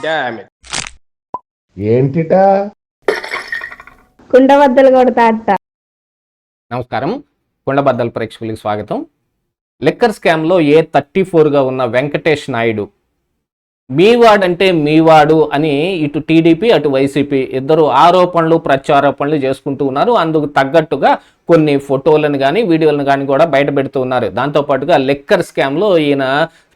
Damn it. ఏంటిటా కుండబద్దలు కొడతా అట్ట. నమస్కారం, కుండబద్దల ప్రేక్షకులకి స్వాగతం. లిక్కర్ స్కామ్లో A34గా ఉన్న వెంకటేష్ నాయుడు మీవాడంటే మీవాడు అని ఇటు టీడీపీ అటు వైసీపీ ఇద్దరు ఆరోపణలు ప్రత్యారోపణలు చేసుకుంటూ ఉన్నారు. అందుకు తగ్గట్టుగా కొన్ని ఫోటోలను కానీ వీడియోలను కానీ కూడా బయట పెడుతూ ఉన్నారు. దాంతోపాటుగా లిక్కర్ స్కామ్లో ఈయన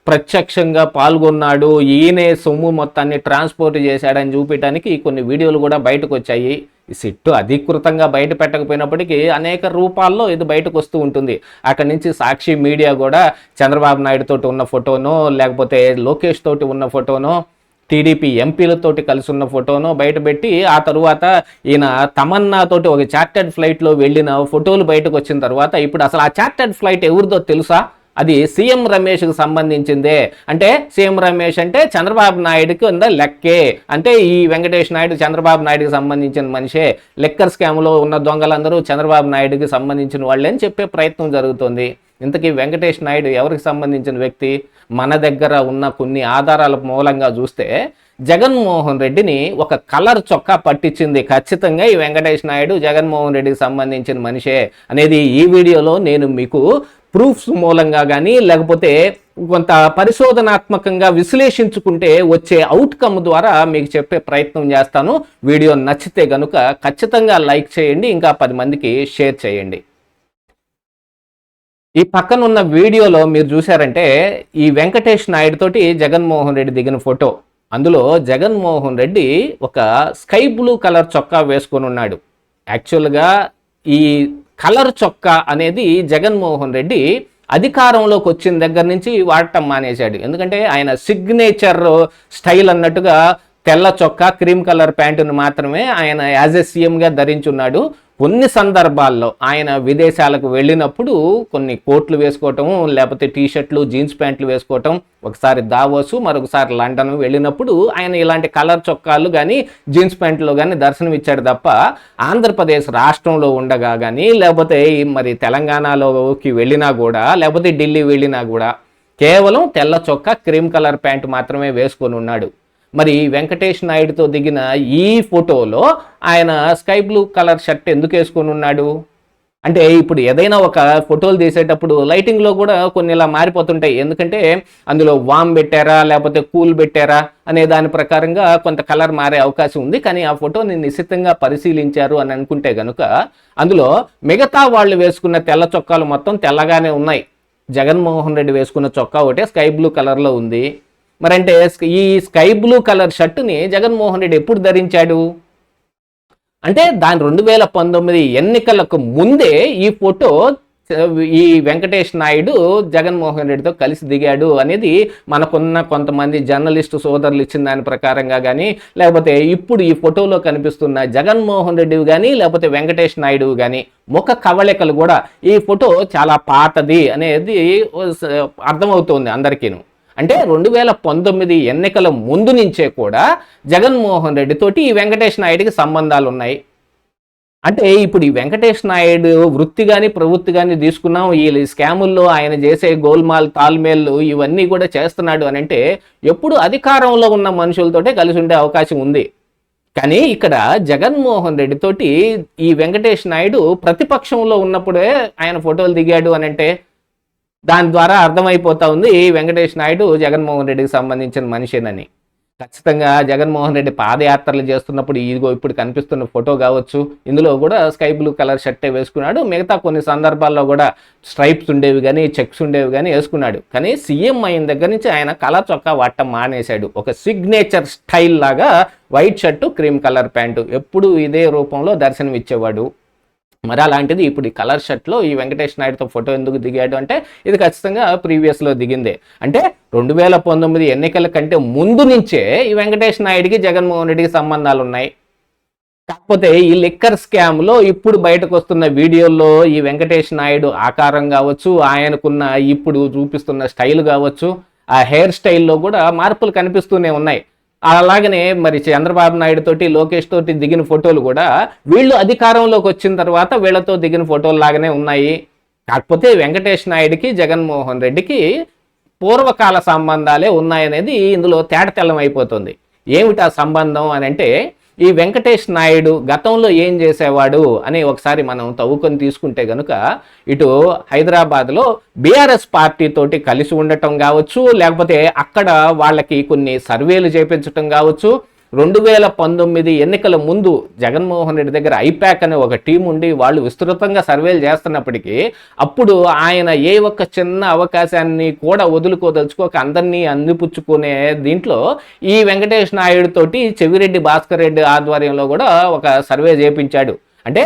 ప్రత్యక్షంగా పాల్గొన్నాడు, ఈయనే సొమ్ము మొత్తాన్ని ట్రాన్స్పోర్ట్ చేశాడని చూపించడానికి కొన్ని వీడియోలు కూడా బయటకు వచ్చాయి. ఈ సిట్టు అధికృతంగా బయట పెట్టకపోయినప్పటికీ అనేక రూపాల్లో ఇది బయటకు వస్తూ ఉంటుంది. అక్కడి నుంచి సాక్షి మీడియా కూడా చంద్రబాబు నాయుడు తోటి ఉన్న ఫోటోనో, లేకపోతే లోకేష్ తోటి ఉన్న ఫోటోనో, టీడీపీ ఎంపీలతోటి కలిసి ఉన్న ఫోటోను బయటపెట్టి ఆ తరువాత ఈయన తమన్నాతోటి ఒక చార్టర్డ్ ఫ్లైట్లో వెళ్ళిన ఫోటోలు బయటకు వచ్చిన తర్వాత ఇప్పుడు అసలు ఆ చార్టర్డ్ ఫ్లైట్ ఎవరిదో తెలుసా? అది సీఎం రమేష్కి సంబంధించిందే. అంటే సీఎం రమేష్ అంటే చంద్రబాబు నాయుడుకి ఉందా లెక్కే. అంటే ఈ వెంకటేష్ నాయుడు చంద్రబాబు నాయుడుకి సంబంధించిన మనిషే. లిక్కర్ స్కామ్లో ఉన్న దొంగలందరూ చంద్రబాబు నాయుడుకి సంబంధించిన వాళ్ళే అని చెప్పే ప్రయత్నం జరుగుతుంది. ఇంతకీ వెంకటేష్ నాయుడు ఎవరికి సంబంధించిన వ్యక్తి? మన దగ్గర ఉన్న కొన్ని ఆధారాల మూలంగా చూస్తే జగన్మోహన్ రెడ్డిని ఒక కలర్ చొక్కా పట్టించింది. ఖచ్చితంగా ఈ వెంకటేష్ నాయుడు జగన్మోహన్ రెడ్డికి సంబంధించిన మనిషే అనేది ఈ వీడియోలో నేను మీకు ప్రూఫ్స్ మూలంగా కానీ లేకపోతే కొంత పరిశోధనాత్మకంగా విశ్లేషించుకుంటే వచ్చే అవుట్కమ్ ద్వారా మీకు చెప్పే ప్రయత్నం చేస్తాను. వీడియో నచ్చితే గనుక ఖచ్చితంగా లైక్ చేయండి, ఇంకా 10 మందికి షేర్ చేయండి. ఈ పక్కన ఉన్న వీడియోలో మీరు చూసారంటే ఈ వెంకటేష్ నాయుడు తోటి జగన్మోహన్ రెడ్డి దిగిన ఫోటో. అందులో జగన్మోహన్ రెడ్డి ఒక స్కై బ్లూ కలర్ చొక్కా వేసుకొని ఉన్నాడు. యాక్చువల్గా ఈ కలర్ చొక్కా అనేది జగన్మోహన్ రెడ్డి అధికారంలోకి వచ్చిన దగ్గర నుంచి వాడటం మానేశాడు. ఎందుకంటే ఆయన సిగ్నేచర్ స్టైల్ అన్నట్టుగా తెల్ల చొక్కా క్రీమ్ కలర్ ప్యాంటును మాత్రమే ఆయన యాజ్ ఎ సీఎంగా ధరించున్నాడు. కొన్ని సందర్భాల్లో ఆయన విదేశాలకు వెళ్ళినప్పుడు కొన్ని కోట్లు వేసుకోవటం, లేకపోతే టీషర్ట్లు జీన్స్ ప్యాంట్లు వేసుకోవటం, ఒకసారి దావోసు మరొకసారి లండన్ వెళ్ళినప్పుడు ఆయన ఇలాంటి కలర్ చొక్కాలు కానీ జీన్స్ ప్యాంట్లు కానీ దర్శనం ఇచ్చాడు తప్ప ఆంధ్రప్రదేశ్ రాష్ట్రంలో ఉండగా కానీ లేకపోతే మరి తెలంగాణలోకి వెళ్ళినా కూడా లేకపోతే ఢిల్లీ వెళ్ళినా కూడా కేవలం తెల్ల చొక్కా క్రీమ్ కలర్ ప్యాంటు మాత్రమే వేసుకొని ఉన్నాడు. మరి వెంకటేష్ నాయుడుతో దిగిన ఈ ఫోటోలో ఆయన స్కై బ్లూ కలర్ షర్ట్ ఎందుకు వేసుకొని ఉన్నాడు అంటే, ఇప్పుడు ఏదైనా ఒక ఫోటోలు తీసేటప్పుడు లైటింగ్లో కూడా కొన్ని ఇలా మారిపోతుంటాయి. ఎందుకంటే అందులో వామ్ పెట్టారా లేకపోతే కూల్ పెట్టారా అనే దాని ప్రకారంగా కొంత కలర్ మారే అవకాశం ఉంది. కానీ ఆ ఫోటోని నిశ్చితంగా పరిశీలించారు అని అనుకుంటే కనుక అందులో మిగతా వాళ్ళు వేసుకున్న తెల్ల చొక్కాలు మొత్తం తెల్లగానే ఉన్నాయి. జగన్మోహన్ రెడ్డి వేసుకున్న చొక్కా ఒకటే స్కై బ్లూ కలర్లో ఉంది. మరంటే ఈ స్కై బ్లూ కలర్ షర్టుని జగన్మోహన్ రెడ్డి ఎప్పుడు ధరించాడు అంటే దాని 2019 ఎన్నికలకు ముందే ఈ ఫోటో ఈ వెంకటేష్ నాయుడు జగన్మోహన్ రెడ్డితో కలిసి దిగాడు అనేది మనకున్న కొంతమంది జర్నలిస్టు సోదరులు ఇచ్చిన దాని ప్రకారంగా కానీ లేకపోతే ఇప్పుడు ఈ ఫోటోలో కనిపిస్తున్న జగన్మోహన్ రెడ్డి కానీ లేకపోతే వెంకటేష్ నాయుడు కానీ ముఖ కవళికలు కూడా ఈ ఫోటో చాలా పాతది అనేది అర్థమవుతోంది అందరికీను. అంటే 2019 ఎన్నికల ముందు నుంచే కూడా జగన్మోహన్ రెడ్డితోటి ఈ వెంకటేష్ నాయుడికి సంబంధాలు ఉన్నాయి. అంటే ఇప్పుడు ఈ వెంకటేష్ నాయుడు వృత్తి కానీ ప్రవృత్తి కానీ తీసుకున్నాం, ఈ స్కాముల్లో ఆయన చేసే గోల్మాల్ తాల్మేళ్ళు ఇవన్నీ కూడా చేస్తున్నాడు అని అంటే ఎప్పుడు అధికారంలో ఉన్న మనుషులతోటే కలిసి ఉండే అవకాశం ఉంది. కానీ ఇక్కడ జగన్మోహన్ రెడ్డితోటి ఈ వెంకటేష్ నాయుడు ప్రతిపక్షంలో ఉన్నప్పుడే ఆయన ఫోటోలు దిగాడు అని అంటే దాని ద్వారా అర్థమైపోతా ఉంది వెంకటేష్ నాయుడు జగన్మోహన్ రెడ్డికి సంబంధించిన మనిషేనని. ఖచ్చితంగా జగన్మోహన్ రెడ్డి పాదయాత్రలు చేస్తున్నప్పుడు ఇదిగో ఇప్పుడు కనిపిస్తున్న ఫోటో కావచ్చు, ఇందులో కూడా స్కై బ్లూ కలర్ షర్టే వేసుకున్నాడు. మిగతా కొన్ని సందర్భాల్లో కూడా స్ట్రైప్స్ ఉండేవి కానీ చెక్స్ ఉండేవి కానీ వేసుకున్నాడు. కానీ సీఎం అయిన దగ్గర నుంచి ఆయన కలర్ చొక్కా వాడటం మానేశాడు. ఒక సిగ్నేచర్ స్టైల్ లాగా white shirt cream colour pant ఎప్పుడు ఇదే రూపంలో దర్శనం ఇచ్చేవాడు. మరి అలాంటిది ఇప్పుడు ఈ కలర్ షర్ట్లో ఈ వెంకటేష్ నాయుడుతో ఫోటో ఎందుకు దిగాడు అంటే ఇది ఖచ్చితంగా ప్రీవియస్లో దిగిందే. అంటే 2019 ఎన్నికల కంటే ముందు నుంచే ఈ వెంకటేష్ నాయుడికి జగన్మోహన్ రెడ్డికి సంబంధాలు ఉన్నాయి. కాకపోతే ఈ లిక్కర్ స్కామ్లో ఇప్పుడు బయటకు వస్తున్న వీడియోల్లో ఈ వెంకటేష్ నాయుడు ఆకారం కావచ్చు, ఆయనకున్న ఇప్పుడు చూపిస్తున్న స్టైల్ కావచ్చు, ఆ హెయిర్ స్టైల్లో కూడా మార్పులు కనిపిస్తూనే ఉన్నాయి. అలాగనే మరి చంద్రబాబు నాయుడు తోటి లోకేష్ తోటి దిగిన ఫోటోలు కూడా వీళ్ళు అధికారంలోకి వచ్చిన తర్వాత వీళ్ళతో దిగిన ఫోటోలు లాగానే ఉన్నాయి. కాకపోతే వెంకటేష్ నాయుడికి జగన్మోహన్ రెడ్డికి పూర్వకాల సంబంధాలే ఉన్నాయనేది ఇందులో తేటతెల్లం అయిపోతుంది. ఏమిటి ఆ సంబంధం అని అంటే, ఈ వెంకటేష్ నాయుడు గతంలో ఏం చేసేవాడు అని ఒకసారి మనం తవ్వుకొని తీసుకుంటే గనుక, ఇటు హైదరాబాద్లో బీఆర్ఎస్ పార్టీ తోటి కలిసి ఉండటం కావచ్చు, లేకపోతే అక్కడ వాళ్ళకి కొన్ని సర్వేలు చేపించటం కావచ్చు. 2019 ఎన్నికల ముందు జగన్మోహన్ రెడ్డి దగ్గర ఐపాక్ అనే ఒక టీం ఉండి వాళ్ళు విస్తృతంగా సర్వేలు చేస్తున్నప్పటికీ, అప్పుడు ఆయన ఏ ఒక్క చిన్న అవకాశాన్ని కూడా వదులుకోదలుచుకోక అందరినీ అందిపుచ్చుకునే దీంట్లో ఈ వెంకటేష్ నాయుడు తోటి చెవిరెడ్డి భాస్కర్ రెడ్డి ఆధ్వర్యంలో కూడా ఒక సర్వే చేపించాడు. అంటే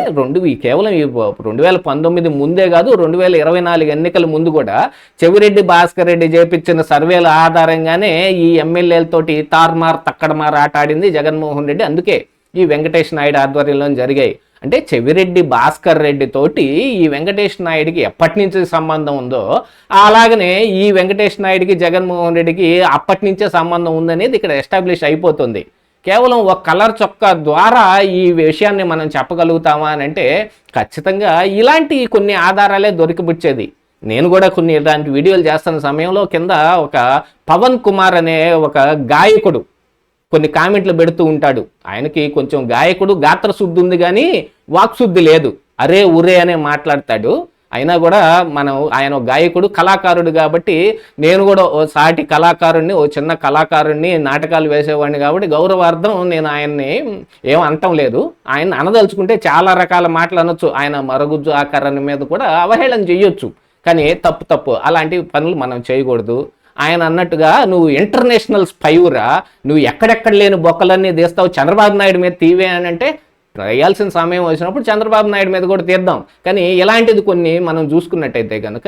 కేవలం 2019 ముందే కాదు, 2024 ఎన్నికల ముందు కూడా చెవిరెడ్డి భాస్కర్ రెడ్డి చేపించిన సర్వేల ఆధారంగానే ఈ ఎమ్మెల్యేలతోటి తార్మార్ తక్కడమార్ ఆట ఆడింది జగన్మోహన్ రెడ్డి. అందుకే ఈ వెంకటేష్ నాయుడు ఆధ్వర్యంలో జరిగాయి. అంటే చెవిరెడ్డి భాస్కర్ రెడ్డి తోటి ఈ వెంకటేష్ నాయుడికి ఎప్పటి నుంచి సంబంధం ఉందో, అలాగనే ఈ వెంకటేష్ నాయుడికి జగన్మోహన్ రెడ్డికి అప్పటి నుంచే సంబంధం ఉందనేది ఇక్కడ ఎస్టాబ్లిష్ అయిపోతుంది. కేవలం ఒక కలర్ చొక్కా ద్వారా ఈ విషయాన్ని మనం చెప్పగలుగుతామా అని అంటే ఖచ్చితంగా ఇలాంటి కొన్ని ఆధారాలే దొరికిపుచ్చేది. నేను కూడా కొన్ని ఇలాంటి వీడియోలు చేస్తున్న సమయంలో కింద ఒక పవన్ కుమార్ అనే ఒక గాయకుడు కొన్ని కామెంట్లు పెడుతూ ఉంటాడు. ఆయనకి కొంచెం గాయకుడు గాత్ర శుద్ధి ఉంది కానీ వాక్శుద్ధి లేదు, అరే ఉరే అనే మాట్లాడతాడు. అయినా కూడా ఆయన గాయకుడు కళాకారుడు కాబట్టి, నేను కూడా ఓ సాటి కళాకారుడిని, ఓ చిన్న కళాకారుడిని, నాటకాలు వేసేవాడిని కాబట్టి గౌరవార్థం నేను ఆయన్ని ఏం అనటం లేదు. ఆయన అనదలుచుకుంటే చాలా రకాల మాటలు అనొచ్చు, ఆయన మరుగుజ్జు ఆకారాన్ని మీద కూడా అవహేళన చేయొచ్చు. కానీ తప్పు అలాంటి పనులు మనం చేయకూడదు. ఆయన అన్నట్టుగా నువ్వు ఇంటర్నేషనల్ స్పైవురా, నువ్వు ఎక్కడెక్కడ లేని బొక్కలన్నీ తీస్తావు, చంద్రబాబు నాయుడు మీద తీవే అని అంటే వేయాల్సిన సమయం వచ్చినప్పుడు చంద్రబాబు నాయుడు మీద కూడా తీద్దాం. కానీ ఇలాంటిది కొన్ని మనం చూసుకున్నట్టయితే కనుక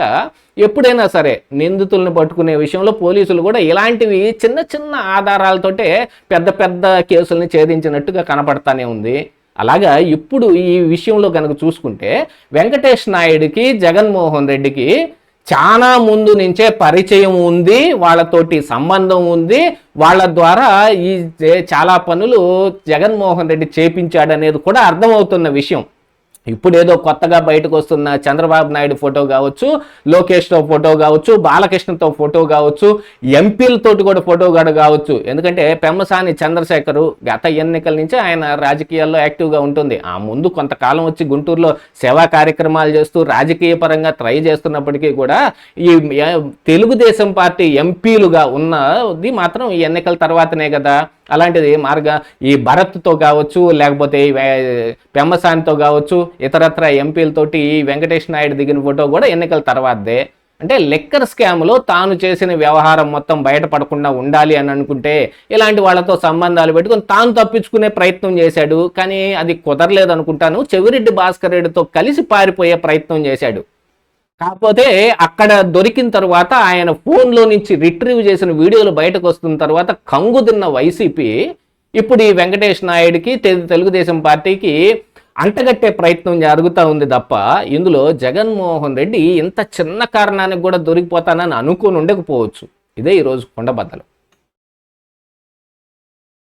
ఎప్పుడైనా సరే నిందితులను పట్టుకునే విషయంలో పోలీసులు కూడా ఇలాంటివి చిన్న చిన్న ఆధారాలతోటే పెద్ద పెద్ద కేసుల్ని ఛేదించినట్టుగా కనపడతానే ఉంది. అలాగా ఇప్పుడు ఈ విషయంలో కనుక చూసుకుంటే వెంకటేష్ నాయుడికి జగన్మోహన్ రెడ్డికి చాలా ముందు నుంచే పరిచయం ఉంది, వాళ్ళతోటి సంబంధం ఉంది, వాళ్ళ ద్వారా ఈ చాలా పనులు జగన్మోహన్ రెడ్డి చేపించాడనేది కూడా అర్థమవుతున్న విషయం. ఇప్పుడు ఏదో కొత్తగా బయటకు వస్తున్న చంద్రబాబు నాయుడు ఫోటో కావచ్చు, లోకేష్తో ఫోటో కావచ్చు, బాలకృష్ణతో ఫోటో కావచ్చు, ఎంపీలతోటి కూడా ఫోటో కూడా కావచ్చు. ఎందుకంటే పెమ్మసాని చంద్రశేఖరు గత ఎన్నికల నుంచి ఆయన రాజకీయాల్లో యాక్టివ్గా ఉంటుంది. ఆ ముందు కొంతకాలం వచ్చి గుంటూరులో సేవా కార్యక్రమాలు చేస్తూ రాజకీయ పరంగా ట్రై చేస్తున్నప్పటికీ కూడా ఈ తెలుగుదేశం పార్టీ ఎంపీలుగా ఉన్నది మాత్రం ఈ ఎన్నికల తర్వాతనే కదా. అలాంటిది ఈ భరత్తో కావచ్చు, లేకపోతే పెమ్మసానితో కావచ్చు, ఇతరత్ర ఎంపీలతోటి ఈ వెంకటేష్ నాయుడు దిగిన ఫోటో కూడా ఎన్నికల తర్వాతదే. అంటే లెక్కర్ స్కామ్లో తాను చేసిన వ్యవహారం మొత్తం బయటపడకుండా ఉండాలి అని అనుకుంటే ఇలాంటి వాళ్ళతో సంబంధాలు పెట్టుకుని తాను తప్పించుకునే ప్రయత్నం చేశాడు. కానీ అది కుదరలేదు అనుకుంటాను. చెవిరెడ్డి భాస్కర్ రెడ్డితో కలిసి పారిపోయే ప్రయత్నం చేశాడు. కాకపోతే అక్కడ దొరికిన తర్వాత ఆయన ఫోన్లో నుంచి రిట్రీవ్ చేసిన వీడియోలు బయటకు వస్తున్న తర్వాత కంగు తిన్న వైసీపీ ఇప్పుడు ఈ వెంకటేష్ నాయుడికి తెలుగుదేశం పార్టీకి అంటగట్టే ప్రయత్నం జరుగుతూ ఉంది తప్ప ఇందులో జగన్మోహన్ రెడ్డి ఇంత చిన్న కారణానికి కూడా దొరికిపోతానని అనుకుని ఉండకపోవచ్చు. ఇదే ఈరోజు కొండబద్దలు.